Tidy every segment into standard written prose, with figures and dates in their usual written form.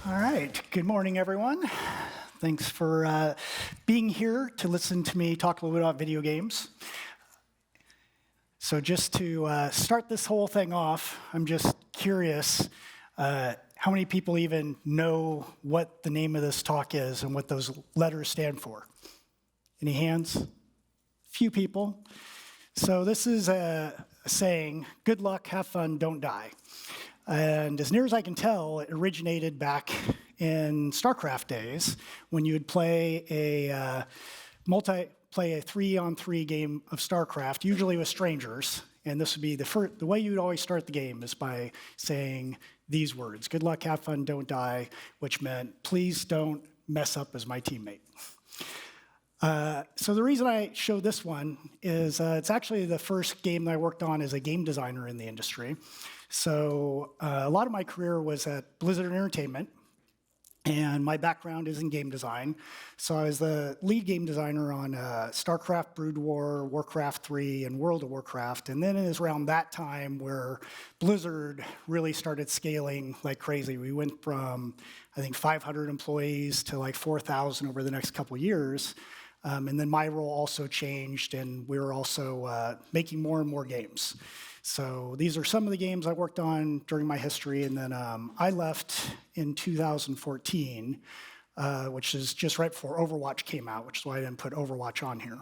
All right, good morning, everyone. Thanks for being here to listen to me talk a little bit about video games. So just to start this whole thing off, I'm just curious, how many people even know what the name of this talk is and what those letters stand for? Any hands? Few people. So this is a saying, good luck, have fun, don't die. And as near as I can tell, it originated back in Starcraft days when you would play a 3-on-3 game of Starcraft, usually with strangers. And this would be the way you would always start the game is by saying these words, good luck, have fun, don't die, which meant please don't mess up as my teammate. So the reason I show this one is it's actually the first game that I worked on as a game designer in the industry. So a lot of my career was at Blizzard Entertainment, and my background is in game design. So I was the lead game designer on Starcraft, Brood War, Warcraft III, and World of Warcraft. And then it was around that time where Blizzard really started scaling like crazy. We went from, I think, 500 employees to like 4,000 over the next couple of years. And then my role also changed, and we were also making more and more games. So these are some of the games I worked on during my history, and then I left in 2014, which is just right before Overwatch came out, which is why I didn't put Overwatch on here.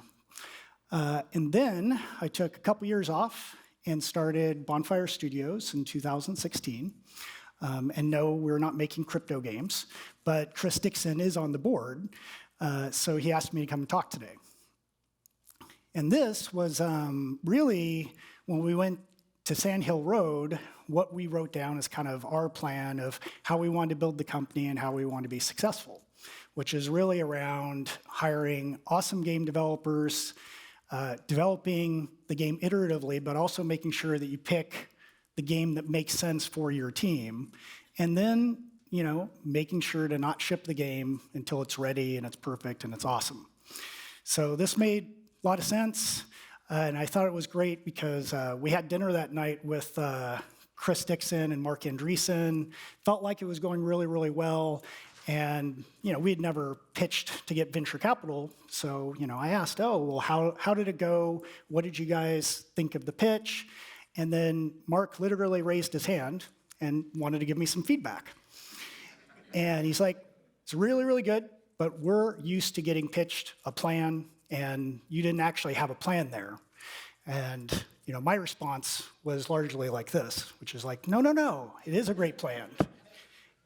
And then I took a couple years off and started Bonfire Studios in 2016. And no, we're not making crypto games, but Chris Dixon is on the board, so he asked me to come and talk today. And this was really, when we went to Sand Hill Road, what we wrote down as kind of our plan of how we wanted to build the company and how we want to be successful, which is really around hiring awesome game developers, developing the game iteratively, but also making sure that you pick the game that makes sense for your team, and then, you know, making sure to not ship the game until it's ready and it's perfect and it's awesome. So this made a lot of sense. And I thought it was great because we had dinner that night with Chris Dixon and Mark Andreessen. Felt like it was going really, really well. And, you know, we had never pitched to get venture capital. So, you know, I asked, oh, well, how did it go? What did you guys think of the pitch? And then Mark literally raised his hand and wanted to give me some feedback. And he's like, it's really, really good, but we're used to getting pitched a plan, and you didn't actually have a plan there. And, you know, my response was largely like this, which is like, no, it is a great plan.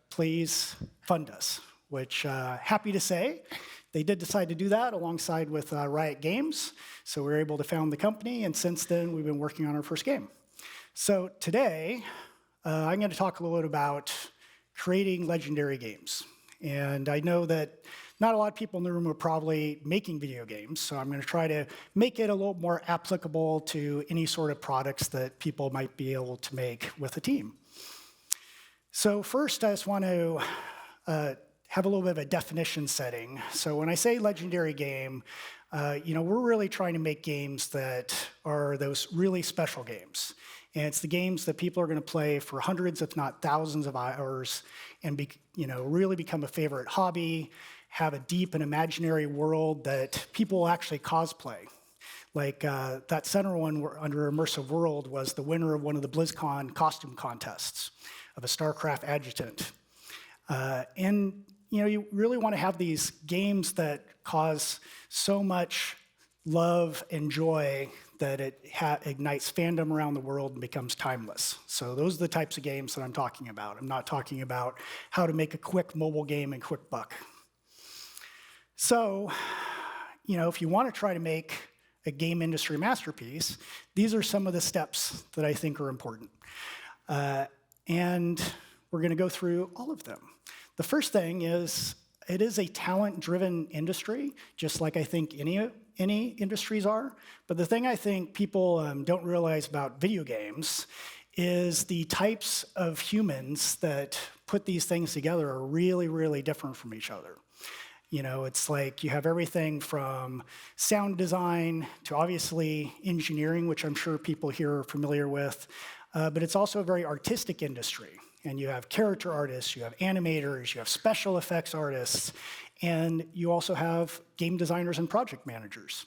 Please fund us, which happy to say, they did decide to do that alongside with Riot Games. So we were able to found the company, and since then we've been working on our first game. So today, I'm going to talk a little bit about creating legendary games. And I know that not a lot of people in the room are probably making video games, so I'm going to try to make it a little more applicable to any sort of products that people might be able to make with a team. So first, I just want to have a little bit of a definition setting. So when I say legendary game, you know, we're really trying to make games that are those really special games. And it's the games that people are going to play for hundreds, if not thousands of hours, and you know, really become a favorite hobby, have a deep and imaginary world that people will actually cosplay. Like that center one under Immersive World was the winner of one of the BlizzCon costume contests of a Starcraft adjutant. And you know, you really want to have these games that cause so much love and joy that it ignites fandom around the world and becomes timeless. So those are the types of games that I'm talking about. I'm not talking about how to make a quick mobile game and quick buck. So, you know, if you want to try to make a game industry masterpiece, these are some of the steps that I think are important. And we're going to go through all of them. The first thing is, it is a talent-driven industry, just like I think any industries are. But the thing I think people don't realize about video games is the types of humans that put these things together are really, really different from each other. You know, it's like you have everything from sound design to obviously engineering, which I'm sure people here are familiar with, but it's also a very artistic industry. And you have character artists, you have animators, you have special effects artists, and you also have game designers and project managers.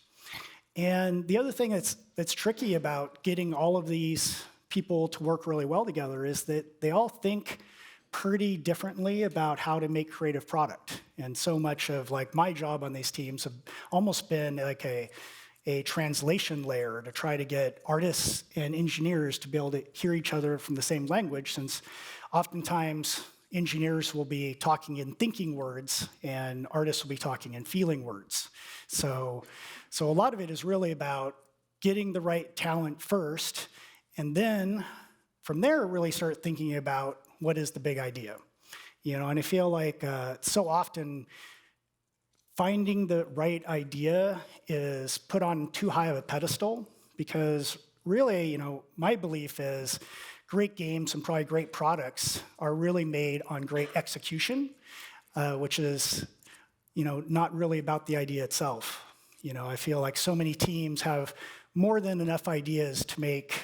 And the other thing that's tricky about getting all of these people to work really well together is that they all think pretty differently about how to make creative product. And so much of like my job on these teams have almost been like a translation layer to try to get artists and engineers to be able to hear each other from the same language, since oftentimes engineers will be talking in thinking words and artists will be talking in feeling words. So a lot of it is really about getting the right talent first, and then from there really start thinking about what is the big idea. And I feel like so often finding the right idea is put on too high of a pedestal, because really, my belief is great games and probably great products are really made on great execution, which is, not really about the idea itself. I feel like so many teams have more than enough ideas to make,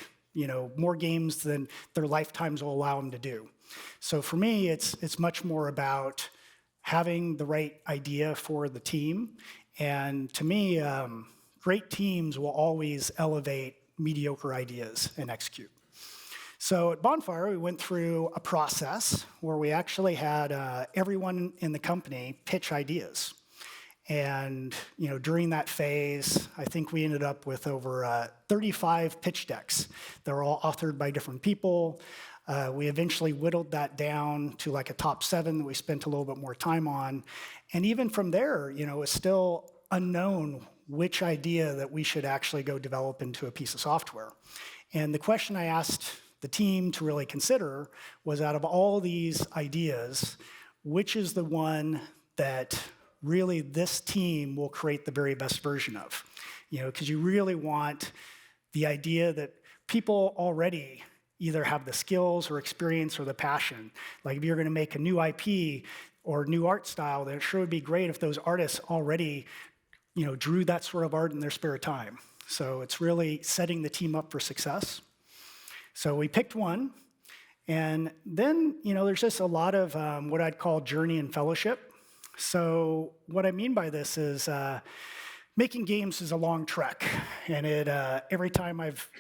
more games than their lifetimes will allow them to do. So for me, it's much more about having the right idea for the team. And to me, great teams will always elevate mediocre ideas and execute. So at Bonfire, we went through a process where we actually had everyone in the company pitch ideas. And during that phase, I think we ended up with over 35 pitch decks. They were all authored by different people. We eventually whittled that down to like a top 7 that we spent a little bit more time on. And even from there, it's still unknown which idea that we should actually go develop into a piece of software. And the question I asked the team to really consider was, out of all these ideas, which is the one that really this team will create the very best version of? Because you really want the idea that people already either have the skills or experience or the passion. Like if you're going to make a new IP or new art style, then it sure would be great if those artists already, drew that sort of art in their spare time. So it's really setting the team up for success. So we picked one, and then, there's just a lot of what I'd call journey and fellowship. So what I mean by this is making games is a long trek, and every time I've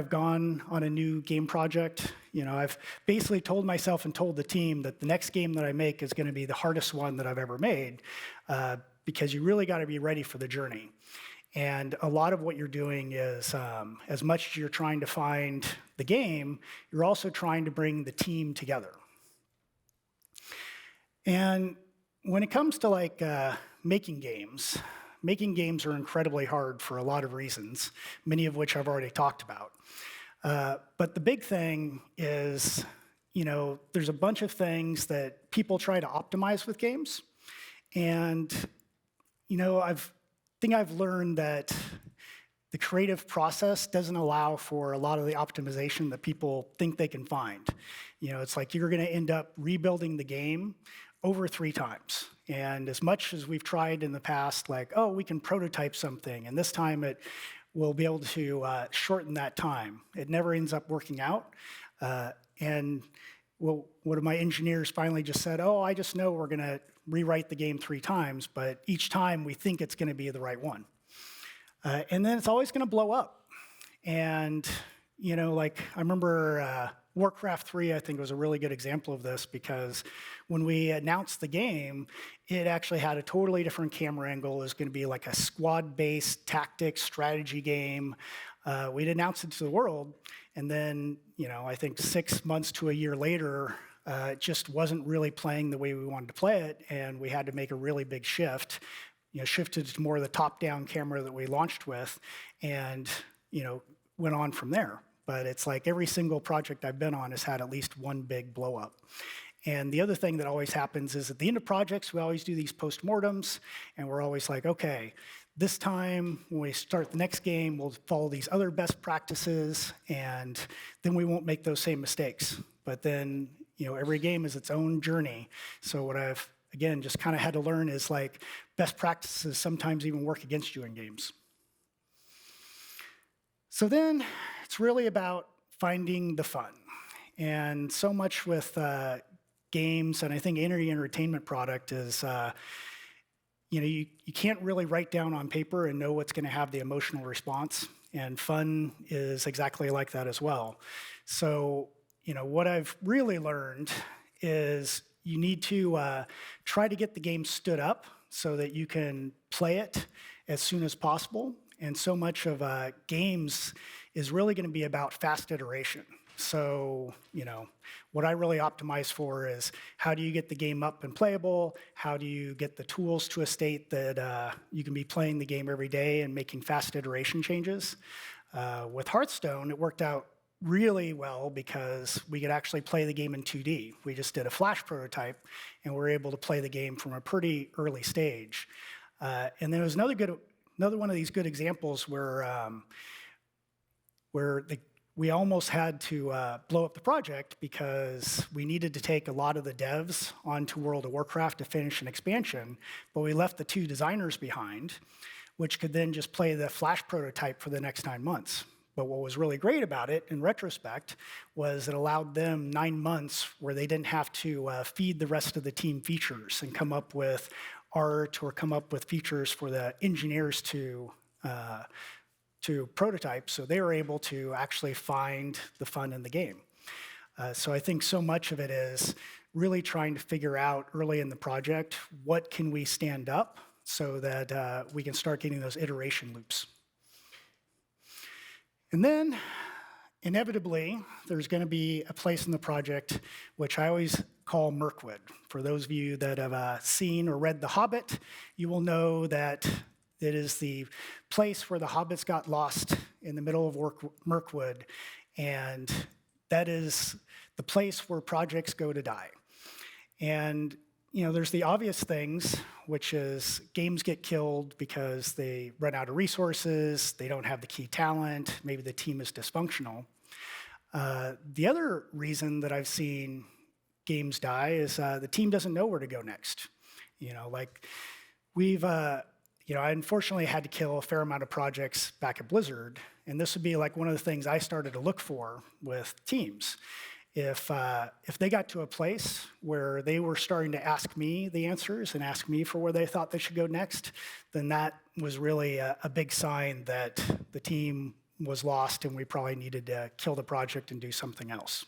gone on a new game project, I've basically told myself and told the team that the next game that I make is going to be the hardest one that I've ever made, because you really got to be ready for the journey. And a lot of what you're doing is, as much as you're trying to find the game, you're also trying to bring the team together. And when it comes to making games are incredibly hard for a lot of reasons, many of which I've already talked about. But the big thing is, there's a bunch of things that people try to optimize with games. And, I've learned that the creative process doesn't allow for a lot of the optimization that people think they can find. It's like you're going to end up rebuilding the game over 3 times. And as much as we've tried in the past, we can prototype something, and this time we'll be able to shorten that time. It never ends up working out. And one of my engineers finally just said, I just know we're going to rewrite the game 3 times, but each time we think it's going to be the right one. And then it's always going to blow up. And, I remember Warcraft III, I think, was a really good example of this, because when we announced the game, it actually had a totally different camera angle. It was going to be like a squad-based tactics strategy game. We'd announced it to the world, and then, I think 6 months to a year later, it just wasn't really playing the way we wanted to play it, and we had to make a really big shift. Shifted to more of the top-down camera that we launched with, and, went on from there. But it's like every single project I've been on has had at least one big blow up. And the other thing that always happens is at the end of projects, we always do these postmortems, and we're always like, okay, this time when we start the next game, we'll follow these other best practices, and then we won't make those same mistakes. But then, every game is its own journey. So what I've, again, just kind of had to learn is best practices sometimes even work against you in games. So then it's really about finding the fun. And so much with games, and I think any entertainment product is, you can't really write down on paper and know what's going to have the emotional response. And fun is exactly like that as well. So, what I've really learned is you need to try to get the game stood up so that you can play it as soon as possible. And so much of games is really going to be about fast iteration. So, what I really optimize for is how do you get the game up and playable? How do you get the tools to a state that you can be playing the game every day and making fast iteration changes? With Hearthstone, it worked out really well because we could actually play the game in 2D. We just did a Flash prototype, and we were able to play the game from a pretty early stage. And there was another one of these good examples where we almost had to blow up the project because we needed to take a lot of the devs onto World of Warcraft to finish an expansion, but we left the 2 designers behind, which could then just play the Flash prototype for the next 9 months. But what was really great about it, in retrospect, was it allowed them 9 months where they didn't have to feed the rest of the team features and come up with art or come up with features for the engineers to prototype. So they were able to actually find the fun in the game. So I think so much of it is really trying to figure out early in the project, what can we stand up so that we can start getting those iteration loops. And then, inevitably, there's going to be a place in the project which I always call Mirkwood. For those of you that have seen or read The Hobbit, you will know that it is the place where the hobbits got lost in the middle of Mirkwood, and that is the place where projects go to die. And there's the obvious things, which is games get killed because they run out of resources, they don't have the key talent, maybe the team is dysfunctional. The other reason that I've seen games die is the team doesn't know where to go next. I unfortunately had to kill a fair amount of projects back at Blizzard, and this would be like one of the things I started to look for with teams. If they got to a place where they were starting to ask me the answers and ask me for where they thought they should go next, then that was really a big sign that the team was lost and we probably needed to kill the project and do something else.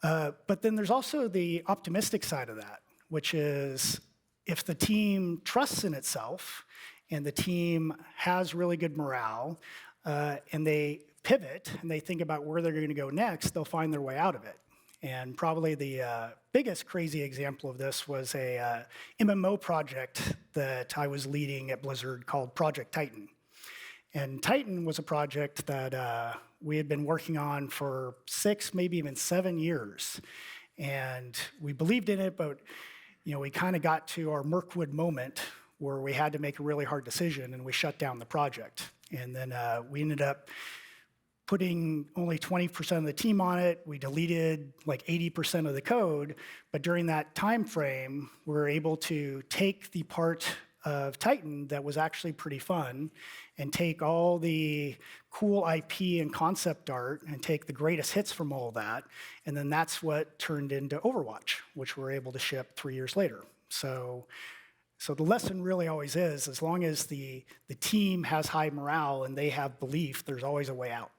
But then there's also the optimistic side of that, which is if the team trusts in itself and the team has really good morale and they pivot and they think about where they're going to go next, they'll find their way out of it. And probably the biggest crazy example of this was a MMO project that I was leading at Blizzard called Project Titan. And Titan was a project that we had been working on for 6, maybe even 7 years. And we believed in it, but we kind of got to our Mirkwood moment where we had to make a really hard decision and we shut down the project. And then we ended up putting only 20% of the team on it. We deleted like 80% of the code, but during that time frame, we were able to take the part of Titan that was actually pretty fun and take all the cool IP and concept art and take the greatest hits from all of that, and then that's what turned into Overwatch, which we're able to ship 3 years later. So the lesson really always is, as long as the team has high morale and they have belief, there's always a way out.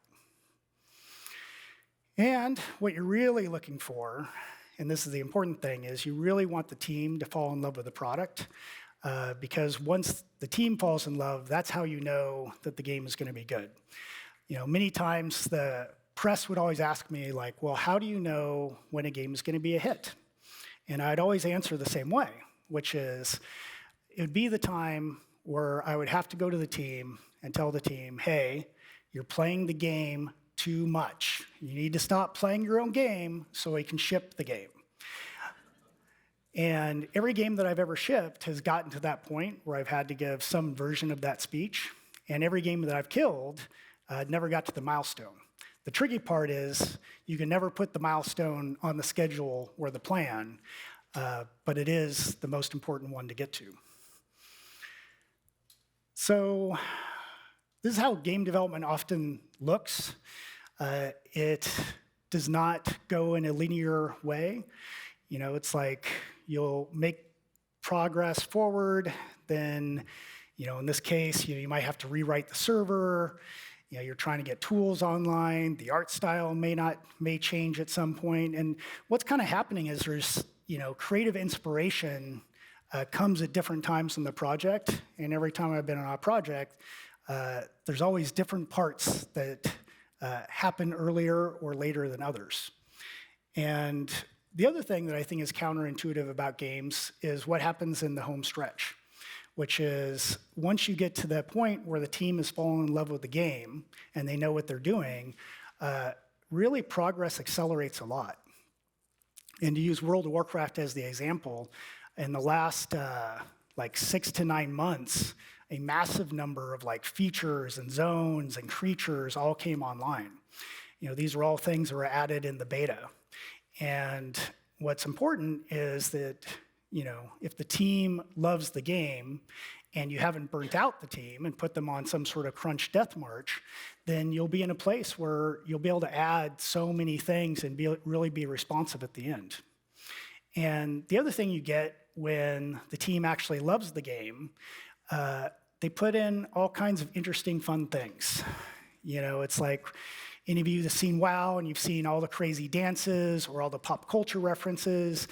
And what you're really looking for, and this is the important thing, is you really want the team to fall in love with the product, because once the team falls in love, that's how you know that the game is going to be good. Many times the press would always ask me, like, well, how do you know when a game is going to be a hit? And I'd always answer the same way, which is, it would be the time where I would have to go to the team and tell the team, hey, you're playing the game too much. You need to stop playing your own game so we can ship the game. And every game that I've ever shipped has gotten to that point where I've had to give some version of that speech. And every game that I've killed never got to the milestone. The tricky part is you can never put the milestone on the schedule or the plan, but it is the most important one to get to. So this is how game development often looks. It does not go in a linear way. It's like you'll make progress forward, then, in this case, you might have to rewrite the server. You're trying to get tools online. The art style may change at some point. And what's kind of happening is there's, creative inspiration comes at different times in the project. And every time I've been on a project, there's always different parts that happen earlier or later than others. And the other thing that I think is counterintuitive about games is what happens in the home stretch, which is once you get to the point where the team has fallen in love with the game and they know what they're doing, really progress accelerates a lot. And to use World of Warcraft as the example, in the last 6 to 9 months, a massive number of features and zones and creatures all came online. These are all things that were added in the beta. And what's important is that if the team loves the game and you haven't burnt out the team and put them on some sort of crunch death march, then you'll be in a place where you'll be able to add so many things and really be responsive at the end. And the other thing you get when the team actually loves the game, they put in all kinds of interesting, fun things. It's like any of you that have seen WoW and you've seen all the crazy dances or all the pop culture references,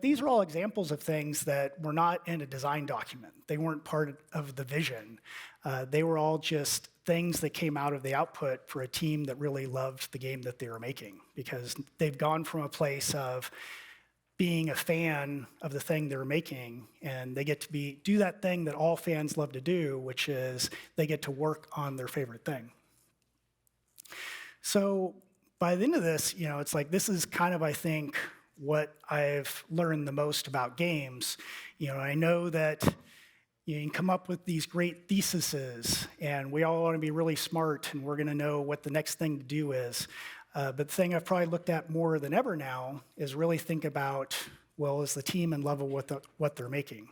these are all examples of things that were not in a design document. They weren't part of the vision. They were all just things that came out of the output for a team that really loved the game that they were making, because they've gone from a place of being a fan of the thing they're making, and they get to do that thing that all fans love to do, which is they get to work on their favorite thing. So by the end of this, it's like this is kind of, I think, what I've learned the most about games. I know that you can come up with these great theses, and we all want to be really smart, and we're going to know what the next thing to do is. But the thing I've probably looked at more than ever now is really think about, well, is the team in love with what they're making?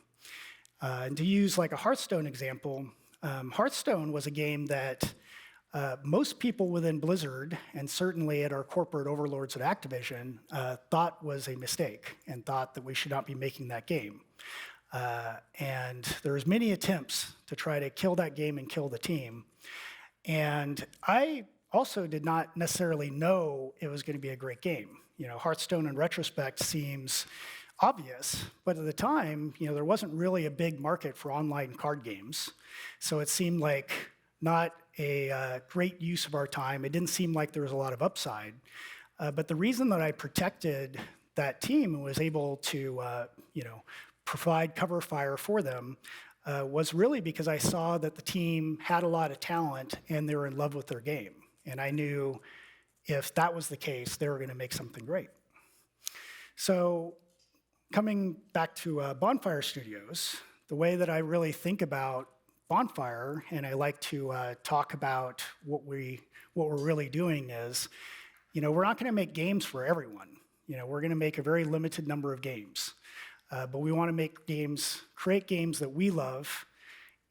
And to use a Hearthstone example, Hearthstone was a game that most people within Blizzard, and certainly at our corporate overlords at Activision, thought was a mistake and thought that we should not be making that game. And there was many attempts to try to kill that game and kill the team. And I also did not necessarily know it was going to be a great game. Hearthstone in retrospect seems obvious, but at the time, there wasn't really a big market for online card games. So it seemed like not a great use of our time. It didn't seem like there was a lot of upside. But the reason that I protected that team and was able to provide cover fire for them was really because I saw that the team had a lot of talent and they were in love with their game. And I knew if that was the case, they were going to make something great. So coming back to Bonfire Studios, the way that I really think about Bonfire, and I like to talk about what we're really doing is, we're not going to make games for everyone. We're going to make a very limited number of games. But we want to create games that we love,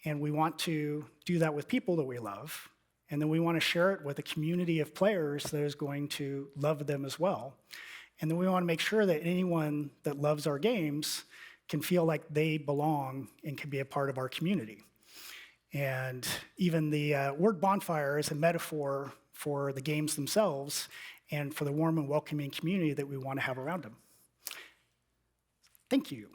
and we want to do that with people that we love. And then we want to share it with a community of players that is going to love them as well. And then we want to make sure that anyone that loves our games can feel like they belong and can be a part of our community. And even the word bonfire is a metaphor for the games themselves and for the warm and welcoming community that we want to have around them. Thank you.